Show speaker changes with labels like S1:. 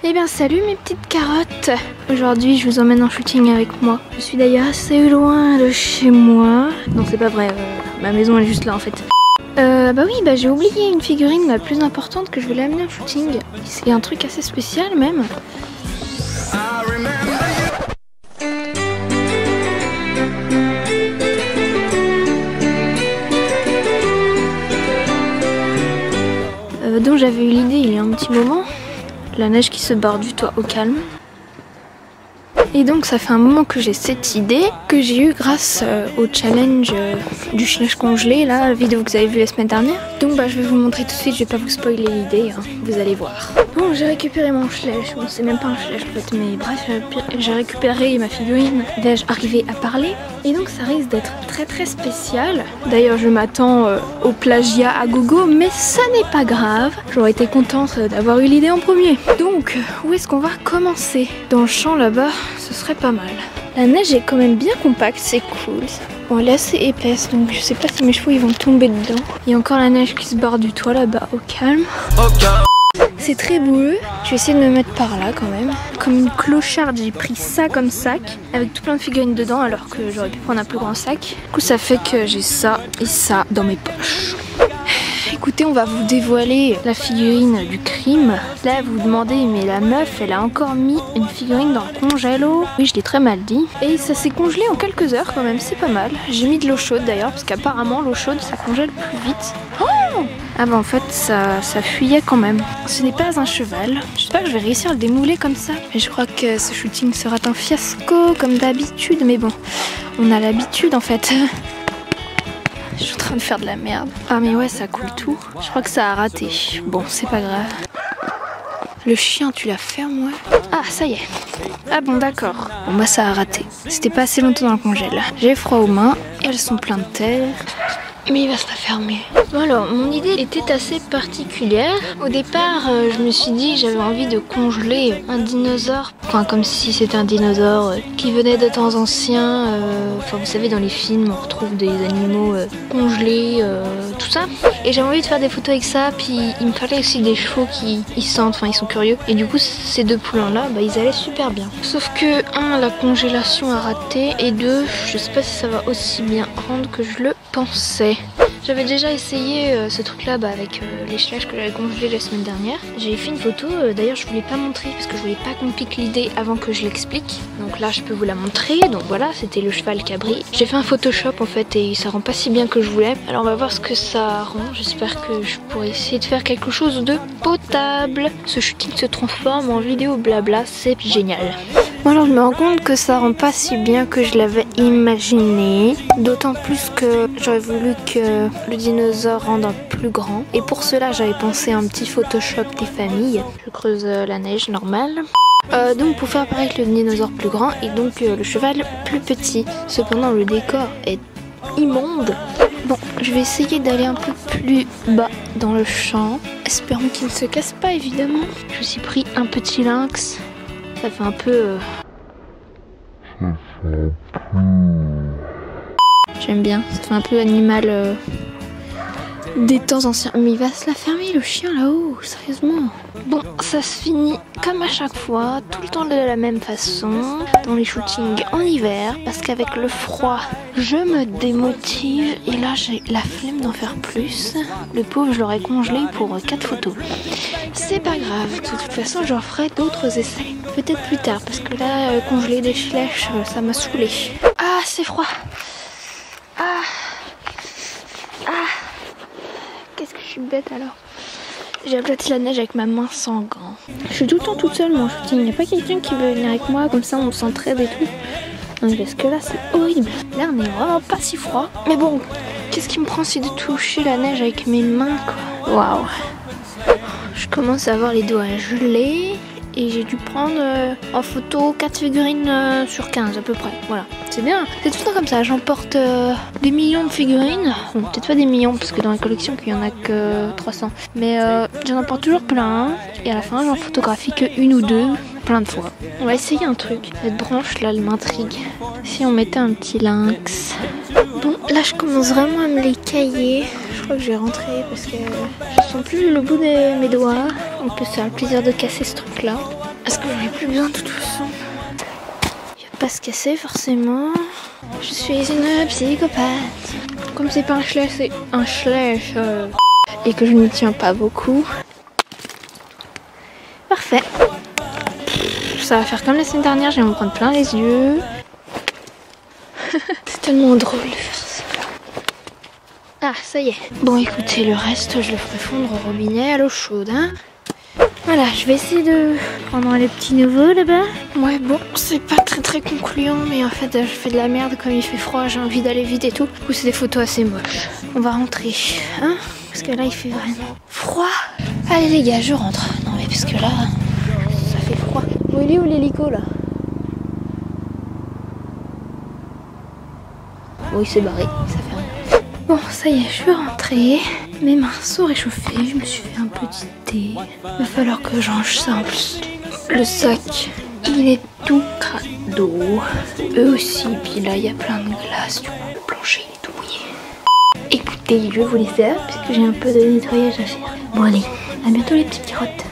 S1: Eh bien salut mes petites carottes. Aujourd'hui je vous emmène en shooting avec moi. Je suis d'ailleurs assez loin de chez moi. Non c'est pas vrai, ma maison elle est juste là en fait. Bah oui, j'ai oublié une figurine la plus importante que je voulais amener en shooting. C'est un truc assez spécial même. Donc j'avais eu l'idée il y a un petit moment. La neige qui se barre du toit au calme. Et donc ça fait un moment que j'ai cette idée que j'ai eue grâce au challenge du schneige congelé, la vidéo que vous avez vue la semaine dernière. Donc je vais vous montrer tout de suite, je vais pas vous spoiler l'idée, hein, vous allez voir. Bon, j'ai récupéré mon schneige, bon c'est même pas un schneige en fait, mais bref, j'ai récupéré ma figurine. Vais-je arriver à parler? Et donc ça risque d'être très spécial. D'ailleurs je m'attends au plagiat à gogo, mais ça n'est pas grave. J'aurais été contente d'avoir eu l'idée en premier. Donc où est-ce qu'on va commencer? Dans le champ là-bas, ce serait pas mal. La neige est quand même bien compacte, c'est cool. Bon, elle est assez épaisse, donc je sais pas si mes chevaux ils vont tomber dedans. Il y a encore la neige qui se barre du toit là-bas au calme. C'est très boueux. Je vais essayer de me mettre par là quand même. Comme une clocharde, j'ai pris ça comme sac avec tout plein de figurines dedans alors que j'aurais pu prendre un plus grand sac. Du coup ça fait que j'ai ça et ça dans mes poches. Écoutez, on va vous dévoiler la figurine du crime. Là, vous vous demandez, mais la meuf, elle a encore mis une figurine dans le congélo. Oui, je l'ai très mal dit. Et ça s'est congelé en quelques heures quand même, c'est pas mal. J'ai mis de l'eau chaude d'ailleurs, parce qu'apparemment, l'eau chaude, ça congèle plus vite. Oh en fait, ça fuyait quand même. Ce n'est pas un cheval. J'espère que je vais réussir à le démouler comme ça. Mais je crois que ce shooting sera un fiasco, comme d'habitude. Mais bon, on a l'habitude en fait. Je suis en train de faire de la merde. Ah mais ouais, ça coule tout. Je crois que ça a raté. Bon, c'est pas grave. Le chien, tu la fermes, ouais. Ah, ça y est. Ah bon, d'accord. Bon, ça a raté. C'était pas assez longtemps dans le congèle. J'ai froid aux mains. Elles sont pleines de terre. Mais il va se la fermer. Bon alors, mon idée était assez particulière. Au départ, je me suis dit que j'avais envie de congeler un dinosaure. Enfin, comme si c'était un dinosaure qui venait de temps anciens. Enfin, vous savez, dans les films, on retrouve des animaux congelés, tout ça. Et j'avais envie de faire des photos avec ça. Puis, il me fallait aussi des chevaux qui sentent, enfin, ils sont curieux. Et du coup, ces deux poulains-là, ils allaient super bien. Sauf que, la congélation a raté. Et deux, je sais pas si ça va aussi bien rendre que je le pensais. J'avais déjà essayé ce truc là avec les schneige que j'avais congelé la semaine dernière. J'ai fait une photo, d'ailleurs je voulais pas montrer parce que je voulais pas qu'on pique l'idée avant que je l'explique. Donc là je peux vous la montrer, donc voilà c'était le cheval cabri. J'ai fait un Photoshop en fait et ça rend pas si bien que je voulais. Alors on va voir ce que ça rend, j'espère que je pourrai essayer de faire quelque chose de potable. Ce shooting se transforme en vidéo blabla, c'est génial. Bon alors je me rends compte que ça rend pas si bien que je l'avais imaginé. D'autant plus que j'aurais voulu que le dinosaure rende un plus grand. Et pour cela j'avais pensé à un petit Photoshop des familles. Je creuse la neige normale. Donc pour faire paraître le dinosaure plus grand et donc le cheval plus petit. Cependant le décor est immonde. Bon, je vais essayer d'aller un peu plus bas dans le champ. Espérons qu'il ne se casse pas évidemment. Je me suis pris un petit lynx. Ça fait un peu... J'aime bien, ça fait un peu animal des temps anciens. Mais il va se la fermer le chien là-haut, sérieusement. Bon, ça se finit comme à chaque fois, tout le temps de la même façon, dans les shootings en hiver, parce qu'avec le froid, je me démotive et là j'ai la flemme d'en faire plus. Le pauvre, je l'aurais congelé pour 4 photos. C'est pas grave, de toute façon j'en ferai d'autres essais. Peut-être plus tard, parce que là, congeler des flèches, ça m'a saoulé. Ah, c'est froid. Ah. Qu'est-ce que je suis bête alors. J'ai aplati la neige avec ma main sans gants. Je suis tout le temps toute seule mon shooting. Il n'y a pas quelqu'un qui veut venir avec moi, comme ça on s'entraide et tout. Non, parce que là c'est horrible. Là on est vraiment pas si froid. Mais bon, qu'est-ce qui me prend si de toucher la neige avec mes mains quoi. Waouh. Je commence à avoir les doigts gelés. Et j'ai dû prendre en photo 4 figurines sur 15 à peu près. Voilà, c'est bien. C'est tout le temps comme ça, j'emporte des millions de figurines. Bon, peut-être pas des millions parce que dans la collection il y en a que 300. Mais j'en emporte toujours plein. Et à la fin j'en photographie que une ou deux, plein de fois. On va essayer un truc. Cette branche là elle m'intrigue. Si on mettait un petit lynx. Bon, là je commence vraiment à me les cailler. Je crois que je vais rentrer parce que je sens plus le bout de mes doigts. En plus ça a le plaisir de casser ce truc là. Parce que j'en ai plus besoin de toute façon. Il va pas se casser forcément. Je suis une psychopathe. Comme c'est pas un schlech, c'est un schlech. Et que je n'y tiens pas beaucoup. Parfait. Ça va faire comme la semaine dernière, je vais me prendre plein les yeux. C'est tellement drôle de faire ça. Ah, ça y est. Bon, écoutez, le reste, je le ferai fondre au robinet à l'eau chaude, hein. Voilà, je vais essayer de prendre les petits nouveaux là-bas. Ouais, bon, c'est pas très concluant, mais en fait, je fais de la merde comme il fait froid, j'ai envie d'aller vite et tout. Du coup, c'est des photos assez moches. On va rentrer, hein, parce que là, il fait vraiment froid. Allez les gars, je rentre. Non mais parce que là, ça fait froid. Bon, il est où l'hélico là? Bon, il s'est barré, ça fait rien. Bon, ça y est, je suis rentrée. Mes mains sont réchauffées, je me suis fait un petit thé. Il va falloir que je range ça en plus. Le sac, il est tout crado. Eux aussi, puis là, il y a plein de glace. Du coup, le plancher, il est tout mouillé. Écoutez, je vais vous laisser là, parce que j'ai un peu de nettoyage à faire. Bon, allez, à bientôt les petites carottes.